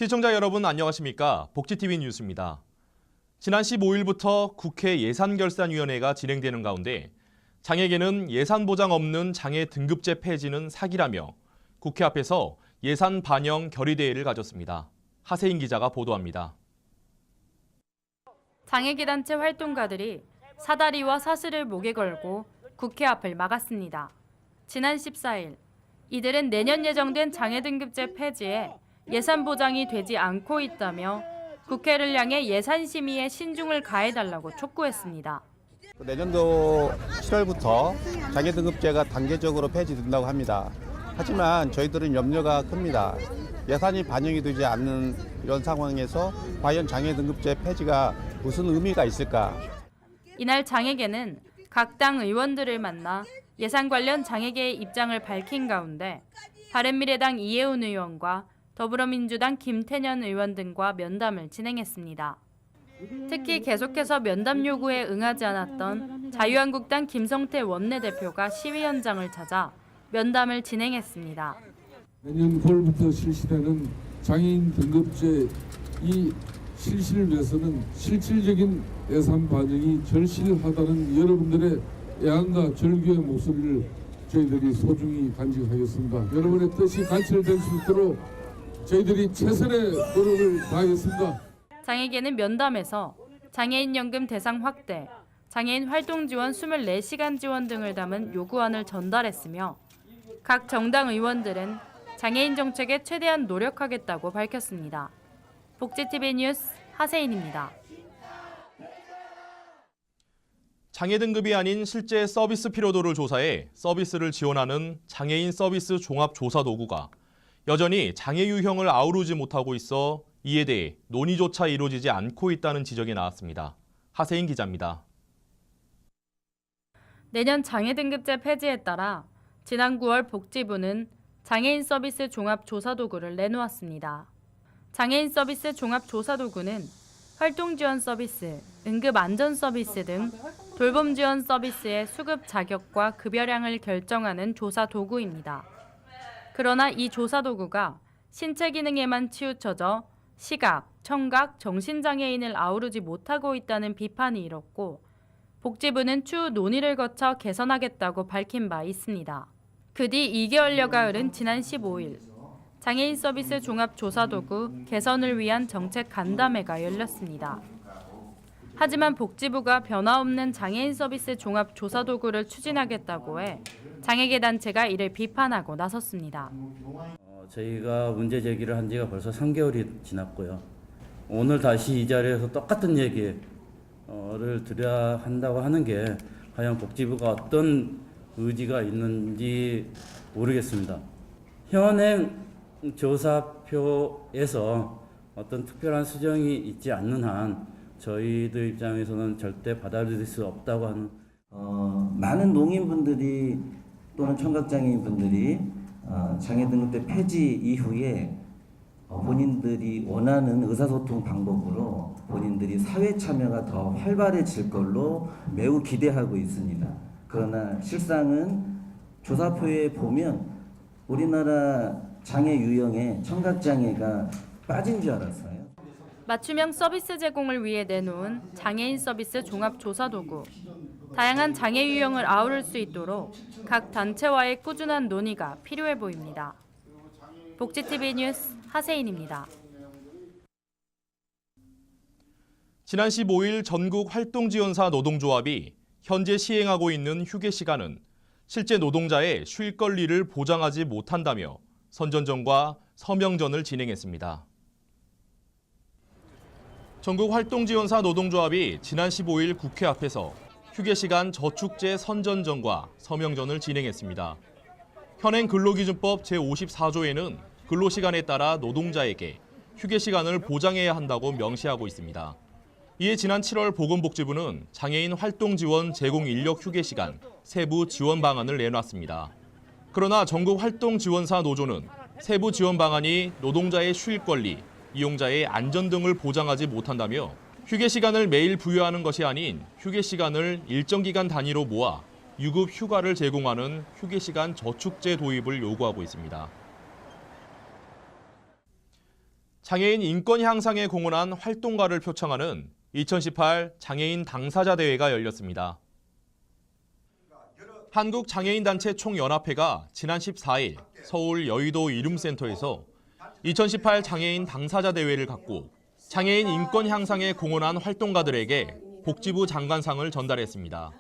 시청자 여러분 안녕하십니까? 복지TV 뉴스입니다. 지난 15일부터 국회 예산결산위원회가 진행되는 가운데 장에게는 예산 보장 없는 장애 등급제 폐지는 사기라며 국회 앞에서 예산 반영 결의대회를 가졌습니다. 하세인 기자가 보도합니다. 장애기단체 활동가들이 사다리와 사슬을 목에 걸고 국회 앞을 막았습니다. 지난 14일, 이들은 내년 예정된 장애 등급제 폐지에 예산 보장이 되지 않고 있다며 국회를 향해 예산 심의에 신중을 가해달라고 촉구했습니다. 내년도 7월부터 장애 등급제가 단계적으로 폐지된다고 합니다. 하지만 저희들은 염려가 큽니다. 예산이 반영이 되지 않는 이런 상황에서 과연 장애 등급제 폐지가 무슨 의미가 있을까? 이날 장애계는 각 당 의원들을 만나 예산 관련 장애계의 입장을 밝힌 가운데 바른미래당 이해운 의원과 더불어민주당 김태년 의원 등과 면담을 진행했습니다. 특히 계속해서 면담 요구에 응하지 않았던 자유한국당 김성태 원내대표가 시위 현장을 찾아 면담을 진행했습니다. 내년 9월부터 실시되는 장애인 등급제 이 실시를 위해서는 실질적인 예산 반영이 절실하다는 여러분들의 애안과 절규의 목소리를 저희들이 소중히 간직하겠습니다. 여러분의 뜻이 관철될 수 있도록 저희들이 최선의 노력을 다하겠습니다. 장애계는 면담에서 장애인 연금 대상 확대, 장애인 활동 지원 24시간 지원 등을 담은 요구안을 전달했으며 각 정당 의원들은 장애인 정책에 최대한 노력하겠다고 밝혔습니다. 복지TV 뉴스 하세인입니다. 장애 등급이 아닌 실제 서비스 피로도를 조사해 서비스를 지원하는 장애인 서비스 종합조사 도구가 여전히 장애 유형을 아우르지 못하고 있어 이에 대해 논의조차 이루어지지 않고 있다는 지적이 나왔습니다. 하세인 기자입니다. 내년 장애 등급제 폐지에 따라 지난 9월 복지부는 장애인 서비스 종합조사도구를 내놓았습니다. 장애인 서비스 종합조사도구는 활동 지원 서비스, 응급 안전 서비스 등 돌봄 지원 서비스의 수급 자격과 급여량을 결정하는 조사 도구입니다. 그러나 이 조사 도구가 신체 기능에만 치우쳐져 시각, 청각, 정신장애인을 아우르지 못하고 있다는 비판이 일었고 복지부는 추후 논의를 거쳐 개선하겠다고 밝힌 바 있습니다. 그 뒤 2개월여가 흐른 지난 15일, 장애인 서비스 종합조사도구 개선을 위한 정책 간담회가 열렸습니다. 하지만 복지부가 변화없는 장애인 서비스 종합조사도구를 추진하겠다고 해 장애계 단체가 이를 비판하고 나섰습니다. 저희가 문제 제기를 한 지가 벌써 3개월이 지났고요. 오늘 다시 이 자리에서 똑같은 얘기를 드려야 한다고 하는 게 과연 복지부가 어떤 의지가 있는지 모르겠습니다. 현행 조사표에서 어떤 특별한 수정이 있지 않는 한 저희들 입장에서는 절대 받아들일 수 없다고 하는 많은 농인분들이 또는 청각장애인분들이 장애 등급제 폐지 이후에 본인들이 원하는 의사소통 방법으로 본인들이 사회 참여가 더 활발해질 걸로 매우 기대하고 있습니다. 그러나 실상은 조사표에 보면 우리나라 장애 유형에 청각장애가 빠진 줄 알았어요. 맞춤형 서비스 제공을 위해 내놓은 장애인 서비스 종합조사도구. 다양한 장애 유형을 아우를 수 있도록 각 단체와의 꾸준한 논의가 필요해 보입니다. 복지TV 뉴스 하세인입니다. 지난 15일 전국 활동지원사 노동조합이 현재 시행하고 있는 휴게 시간은 실제 노동자의 쉴 권리를 보장하지 못한다며 선전전과 서명전을 진행했습니다. 전국 활동지원사 노동조합이 지난 15일 국회 앞에서 휴게시간 저축제 선전전과 서명전을 진행했습니다. 현행 근로기준법 제54조에는 근로시간에 따라 노동자에게 휴게시간을 보장해야 한다고 명시하고 있습니다. 이에 지난 7월 보건복지부는 장애인 활동지원 제공 인력 휴게시간 세부 지원 방안을 내놨습니다. 그러나 전국 활동지원사 노조는 세부 지원 방안이 노동자의 쉴 권리, 이용자의 안전 등을 보장하지 못한다며 휴게 시간을 매일 부여하는 것이 아닌 휴게 시간을 일정 기간 단위로 모아 유급 휴가를 제공하는 휴게 시간 저축제 도입을 요구하고 있습니다. 장애인 인권 향상에 공헌한 활동가를 표창하는 2018 장애인 당사자 대회가 열렸습니다. 한국장애인단체 총연합회가 지난 14일 서울 여의도 이룸센터에서 2018 장애인 당사자 대회를 갖고 장애인 인권 향상에 공헌한 활동가들에게 복지부 장관상을 전달했습니다.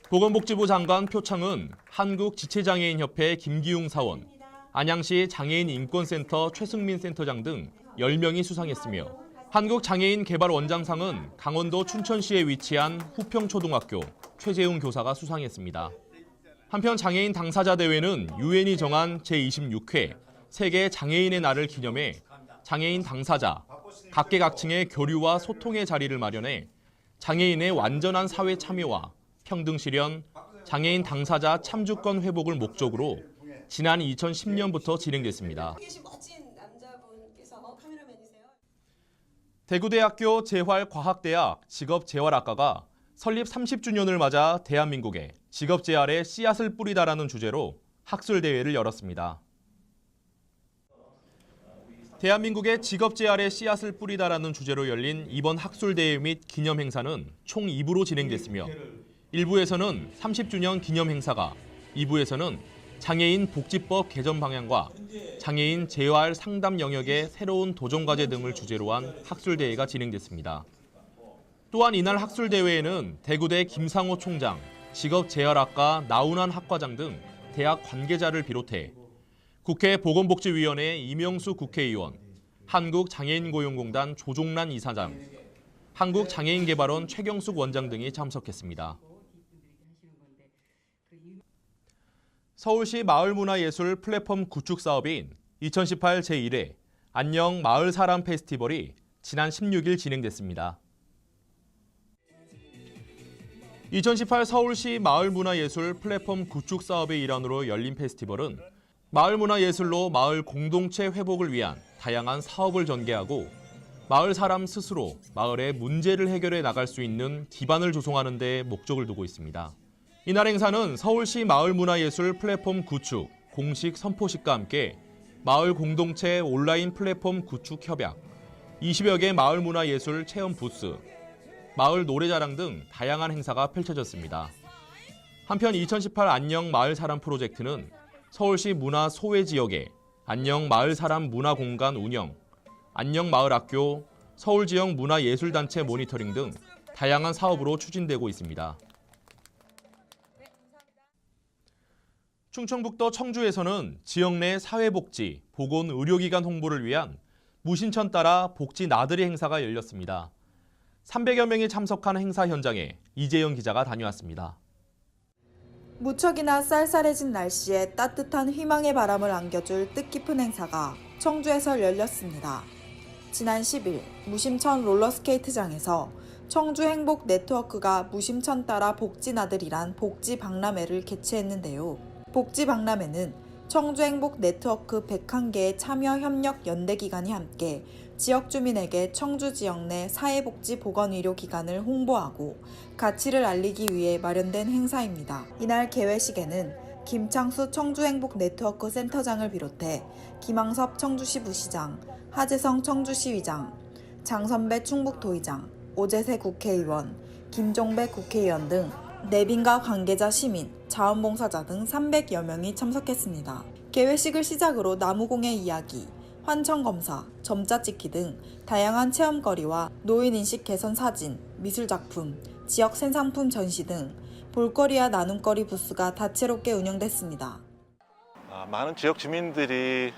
보건복지부 장관 표창은 한국지체장애인협회 김기웅 사원, 안양시 장애인인권센터 최승민 센터장 등 10명이 수상했으며 한국장애인개발원장상은 강원도 춘천시에 위치한 후평초등학교 최재웅 교사가 수상했습니다. 한편 장애인 당사자 대회는 유엔이 정한 제26회 세계 장애인의 날을 기념해 장애인 당사자, 각계각층의 교류와 소통의 자리를 마련해 장애인의 완전한 사회 참여와 평등 실현, 장애인 당사자 참주권 회복을 목적으로 지난 2010년부터 진행됐습니다. 대구대학교 재활과학대학 직업재활학과가 설립 30주년을 맞아 대한민국에 직업재활의 씨앗을 뿌리다라는 주제로 학술대회를 열었습니다. 대한민국의 직업재활의 씨앗을 뿌리다라는 주제로 열린 이번 학술대회 및 기념행사는 총 2부로 진행됐으며 1부에서는 30주년 기념행사가, 2부에서는 장애인 복지법 개정 방향과 장애인 재활 상담 영역의 새로운 도전과제 등을 주제로 한 학술대회가 진행됐습니다. 또한 이날 학술대회에는 대구대 김상호 총장, 직업재활학과 나운환 학과장 등 대학 관계자를 비롯해 국회 보건복지위원회 이명수 국회의원, 한국장애인고용공단 조종란 이사장, 한국장애인개발원 최경숙 원장 등이 참석했습니다. 서울시 마을문화예술 플랫폼 구축 사업인 2018 제1회 안녕 마을 사람 페스티벌이 지난 16일 진행됐습니다. 2018 서울시 마을문화예술 플랫폼 구축 사업의 일환으로 열린 페스티벌은 마을문화예술로 마을 공동체 회복을 위한 다양한 사업을 전개하고 마을 사람 스스로 마을의 문제를 해결해 나갈 수 있는 기반을 조성하는 데 목적을 두고 있습니다. 이날 행사는 서울시 마을문화예술 플랫폼 구축 공식 선포식과 함께 마을 공동체 온라인 플랫폼 구축 협약, 20여 개 마을문화예술 체험 부스, 마을 노래자랑 등 다양한 행사가 펼쳐졌습니다. 한편 2018 안녕 마을 사람 프로젝트는 서울시 문화 소외 지역에 안녕 마을 사람 문화 공간 운영, 안녕 마을 학교, 서울 지역 문화예술단체 모니터링 등 다양한 사업으로 추진되고 있습니다. 충청북도 청주에서는 지역 내 사회복지, 보건, 의료기관 홍보를 위한 무신천 따라 복지 나들이 행사가 열렸습니다. 300여 명이 참석한 행사 현장에 이재영 기자가 다녀왔습니다. 무척이나 쌀쌀해진 날씨에 따뜻한 희망의 바람을 안겨줄 뜻깊은 행사가 청주에서 열렸습니다. 지난 10일 무심천 롤러스케이트장에서 청주 행복 네트워크가 무심천 따라 복지 나들이란 복지 박람회를 개최했는데요. 복지 박람회는 청주 행복 네트워크 101개의 참여 협력 연대기관이 함께 지역 주민에게 청주 지역 내 사회복지 보건의료기관을 홍보하고 가치를 알리기 위해 마련된 행사입니다. 이날 개회식에는 김창수 청주행복 네트워크 센터장을 비롯해 김항섭 청주시 부시장, 하재성 청주시의장, 장선배 충북도의장, 오재세 국회의원, 김종백 국회의원 등 내빈과 관계자 시민, 자원봉사자 등 300여 명이 참석했습니다. 개회식을 시작으로 나무공예 이야기, 환청검사, 점자 찍기 등 다양한 체험거리와 노인인식 개선 사진, 미술작품, 지역 생산품 전시 등 볼거리와 나눔거리 부스가 다채롭게 운영됐습니다. 많은 지역 주민들이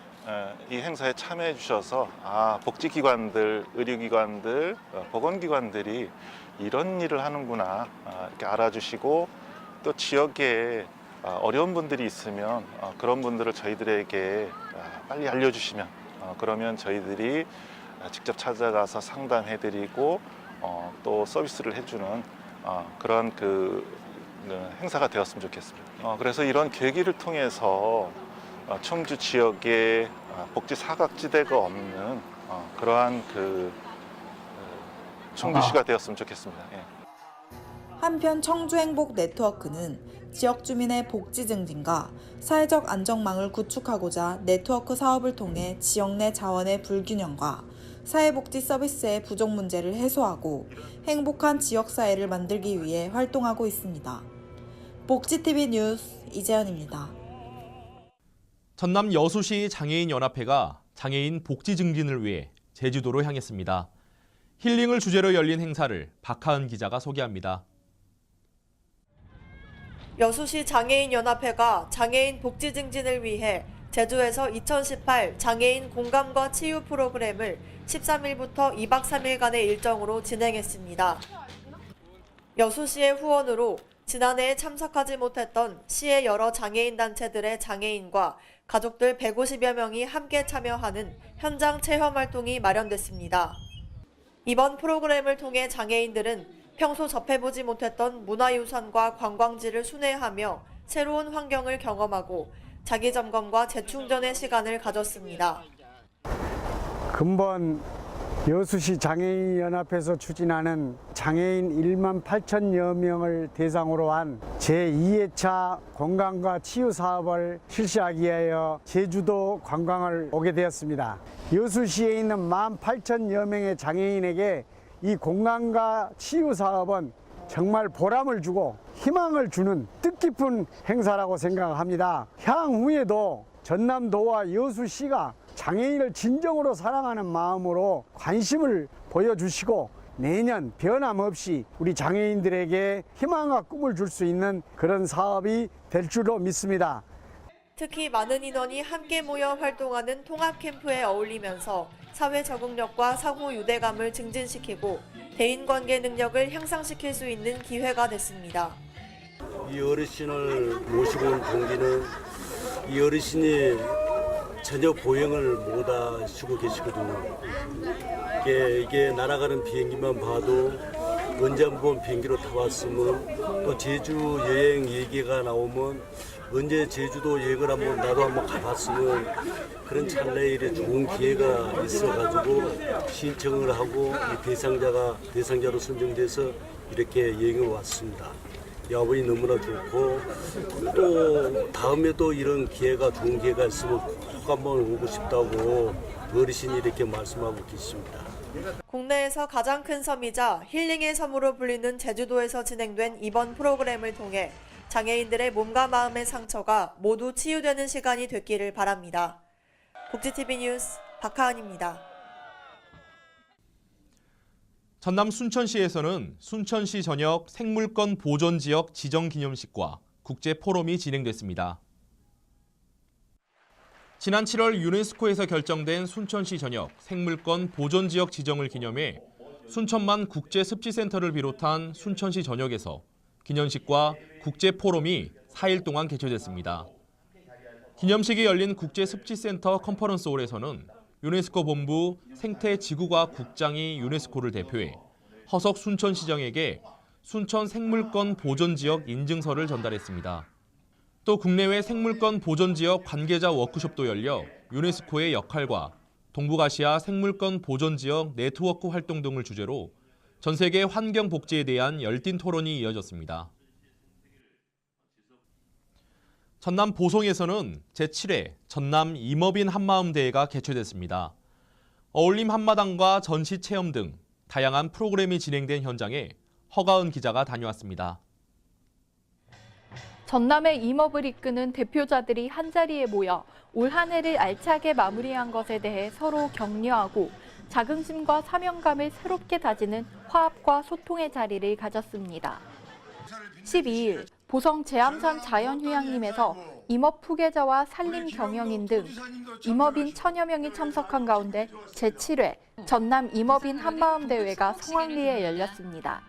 이 행사에 참여해 주셔서 복지기관들, 의료기관들, 보건기관들이 이런 일을 하는구나 이렇게 알아주시고 또 지역에 어려운 분들이 있으면 그런 분들을 저희들에게 빨리 알려주시면 그러면 저희들이 직접 찾아가서 상담해드리고 또 서비스를 해주는 그런 행사가 되었으면 좋겠습니다. 그래서 이런 계기를 통해서 청주 지역에 복지 사각지대가 없는 그러한 청주시가 되었으면 좋겠습니다. 예. 한편 청주행복 네트워크는 지역 주민의 복지 증진과 사회적 안정망을 구축하고자 네트워크 사업을 통해 지역 내 자원의 불균형과 사회복지 서비스의 부족 문제를 해소하고 행복한 지역사회를 만들기 위해 활동하고 있습니다. 복지TV 뉴스 이재현입니다. 전남 여수시 장애인연합회가 장애인 복지 증진을 위해 제주도로 향했습니다. 힐링을 주제로 열린 행사를 박하은 기자가 소개합니다. 여수시 장애인연합회가 장애인 복지 증진을 위해 제주에서 2018 장애인 공감과 치유 프로그램을 13일부터 2박 3일간의 일정으로 진행했습니다. 여수시의 후원으로 지난해에 참석하지 못했던 시의 여러 장애인 단체들의 장애인과 가족들 150여 명이 함께 참여하는 현장 체험 활동이 마련됐습니다. 이번 프로그램을 통해 장애인들은 평소 접해보지 못했던 문화유산과 관광지를 순회하며 새로운 환경을 경험하고 자기점검과 재충전의 시간을 가졌습니다. 근본 여수시 장애인연합회에서 추진하는 장애인 1만 8천여 명을 대상으로 한 제2회차 건강과 치유 사업을 실시하기 위하여 제주도 관광을 오게 되었습니다. 여수시에 있는 1만 8천여 명의 장애인에게 이 건강과 치유 사업은 정말 보람을 주고 희망을 주는 뜻깊은 행사라고 생각합니다. 향후에도 전남도와 여수시가 장애인을 진정으로 사랑하는 마음으로 관심을 보여주시고 내년 변함없이 우리 장애인들에게 희망과 꿈을 줄 수 있는 그런 사업이 될 줄로 믿습니다. 특히 많은 인원이 함께 모여 활동하는 통합 캠프에 어울리면서 사회 적응력과 상호 유대감을 증진시키고 대인관계 능력을 향상시킬 수 있는 기회가 됐습니다. 이 어르신을 모시고 온 동기는 이 어르신이 전혀 보행을 못 하시고 계시거든요. 이게 날아가는 비행기만 봐도 언제 한번 비행기로 타봤으면 또 제주 여행 얘기가 나오면 언제 제주도 여행을 나도 한번 가봤으면 그런 찰나에 이래 좋은 기회가 있어가지고 신청을 하고 이 대상자로 선정돼서 이렇게 여행을 왔습니다. 이 아버지 너무나 좋고 또 다음에도 이런 기회가 좋은 기회가 있으면 꼭 한번 오고 싶다고 어르신이 이렇게 말씀하고 계십니다. 국내에서 가장 큰 섬이자 힐링의 섬으로 불리는 제주도에서 진행된 이번 프로그램을 통해 장애인들의 몸과 마음의 상처가 모두 치유되는 시간이 됐기를 바랍니다. 복지TV 뉴스 박하은입니다. 전남 순천시에서는 순천시 전역 생물권 보존지역 지정기념식과 국제포럼이 진행됐습니다. 지난 7월 유네스코에서 결정된 순천시 전역 생물권 보존지역 지정을 기념해 순천만 국제습지센터를 비롯한 순천시 전역에서 기념식과 국제포럼이 4일 동안 개최됐습니다. 기념식이 열린 국제습지센터 컨퍼런스홀에서는 유네스코 본부 생태지구과학 국장이 유네스코를 대표해 허석 순천시장에게 순천 생물권 보존지역 인증서를 전달했습니다. 또 국내외 생물권 보존지역 관계자 워크숍도 열려 유네스코의 역할과 동북아시아 생물권 보존지역 네트워크 활동 등을 주제로 전 세계 환경 복지에 대한 열띤 토론이 이어졌습니다. 전남 보성에서는 제7회 전남 임업인 한마음대회가 개최됐습니다. 어울림 한마당과 전시 체험 등 다양한 프로그램이 진행된 현장에 허가은 기자가 다녀왔습니다. 전남의 임업을 이끄는 대표자들이 한자리에 모여 올 한 해를 알차게 마무리한 것에 대해 서로 격려하고 자긍심과 사명감을 새롭게 다지는 화합과 소통의 자리를 가졌습니다. 12일 보성 제암산 자연휴양림에서 임업 후계자와 산림 경영인 등 임업인 1000여 명이 참석한 가운데 제7회 전남 임업인 한마음대회가 성황리에 열렸습니다.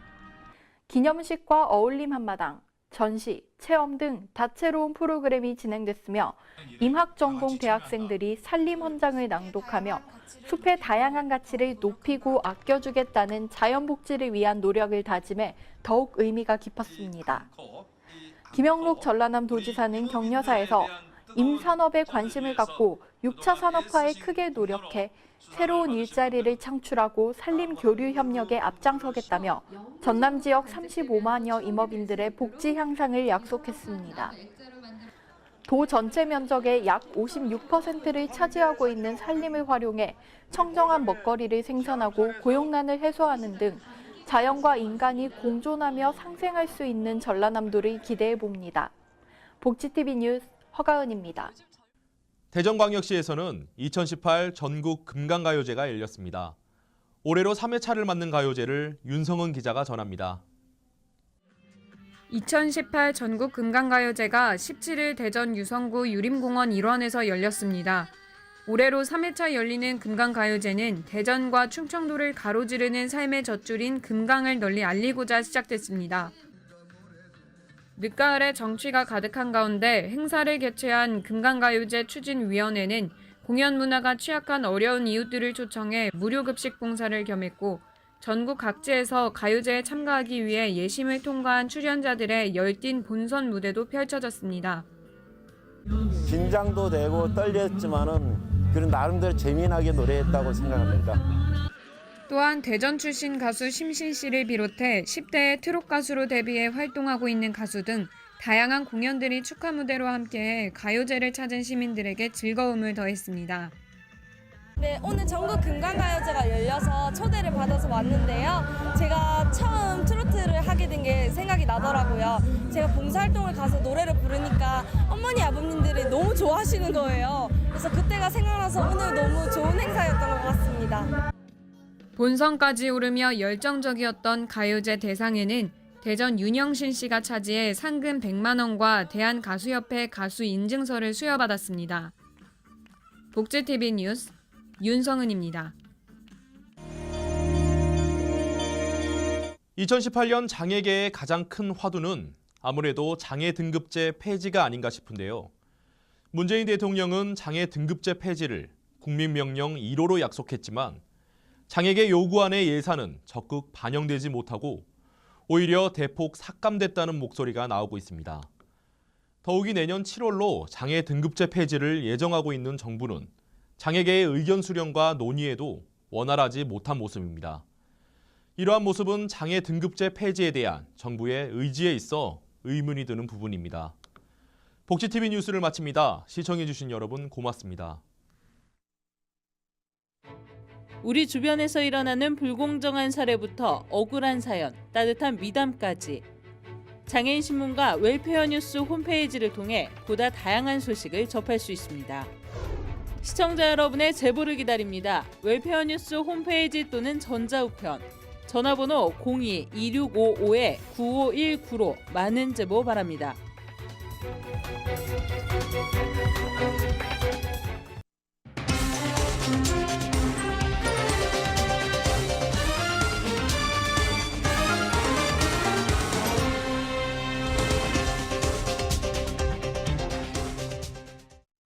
기념식과 어울림 한마당, 전시, 체험 등 다채로운 프로그램이 진행됐으며 임학전공 대학생들이 산림 헌장을 낭독하며 숲의 다양한 가치를 높이고 아껴주겠다는 자연복지를 위한 노력을 다짐해 더욱 의미가 깊었습니다. 김영록 전라남 도지사는 격려사에서 임산업에 관심을 갖고 6차 산업화에 크게 노력해 새로운 일자리를 창출하고 산림 교류 협력에 앞장서겠다며 전남 지역 35만여 임업인들의 복지 향상을 약속했습니다. 도 전체 면적의 약 56%를 차지하고 있는 산림을 활용해 청정한 먹거리를 생산하고 고용난을 해소하는 등 자연과 인간이 공존하며 상생할 수 있는 전라남도를 기대해 봅니다. 복지TV 뉴스 허가은입니다. 대전광역시에서는 2018 전국 금강가요제가 열렸습니다. 올해로 3회차를 맞는 가요제를 윤성은 기자가 전합니다. 2018 전국 금강가요제가 17일 대전 유성구 유림공원 일원에서 열렸습니다. 올해로 3회차 열리는 금강가요제는 대전과 충청도를 가로지르는 삶의 젖줄인 금강을 널리 알리고자 시작됐습니다. 늦가을에 정취가 가득한 가운데 행사를 개최한 금강가요제 추진위원회는 공연 문화가 취약한 어려운 이웃들을 초청해 무료 급식 봉사를 겸했고 전국 각지에서 가요제에 참가하기 위해 예심을 통과한 출연자들의 열띤 본선 무대도 펼쳐졌습니다. 긴장도 되고 떨렸지만은 그런 나름대로 재미나게 노래했다고 생각합니다. 또한 대전 출신 가수 심신 씨를 비롯해 10대의 트롯 가수로 데뷔해 활동하고 있는 가수 등 다양한 공연들이 축하 무대로 함께해 가요제를 찾은 시민들에게 즐거움을 더했습니다. 네, 오늘 전국 금강가요제가 열려서 초대를 받아서 왔는데요. 제가 처음 트로트를 하게 된 게 생각이 나더라고요. 제가 봉사활동을 가서 노래를 부르니까 어머니 아버님들이 너무 좋아하시는 거예요. 그래서 그때가 생각나서 오늘 너무 좋은 행사였던 것 같습니다. 본선까지 오르며 열정적이었던 가요제 대상에는 대전 윤영신 씨가 차지해 상금 100만 원과 대한가수협회 가수 인증서를 수여받았습니다. 복지TV 뉴스 윤성은입니다. 2018년 장애계의 가장 큰 화두는 아무래도 장애 등급제 폐지가 아닌가 싶은데요. 문재인 대통령은 장애 등급제 폐지를 국민명령 1호로 약속했지만 장애계 요구안의 예산은 적극 반영되지 못하고 오히려 대폭 삭감됐다는 목소리가 나오고 있습니다. 더욱이 내년 7월로 장애 등급제 폐지를 예정하고 있는 정부는 장애계의 의견 수렴과 논의에도 원활하지 못한 모습입니다. 이러한 모습은 장애 등급제 폐지에 대한 정부의 의지에 있어 의문이 드는 부분입니다. 복지TV 뉴스를 마칩니다. 시청해주신 여러분 고맙습니다. 우리 주변에서 일어나는 불공정한 사례부터 억울한 사연, 따뜻한 미담까지 장애인 신문과 웰페어 뉴스 홈페이지를 통해 보다 다양한 소식을 접할 수 있습니다. 시청자 여러분의 제보를 기다립니다. 웰페어 뉴스 홈페이지 또는 전자우편, 전화번호 02-2655-9519로 많은 제보 바랍니다.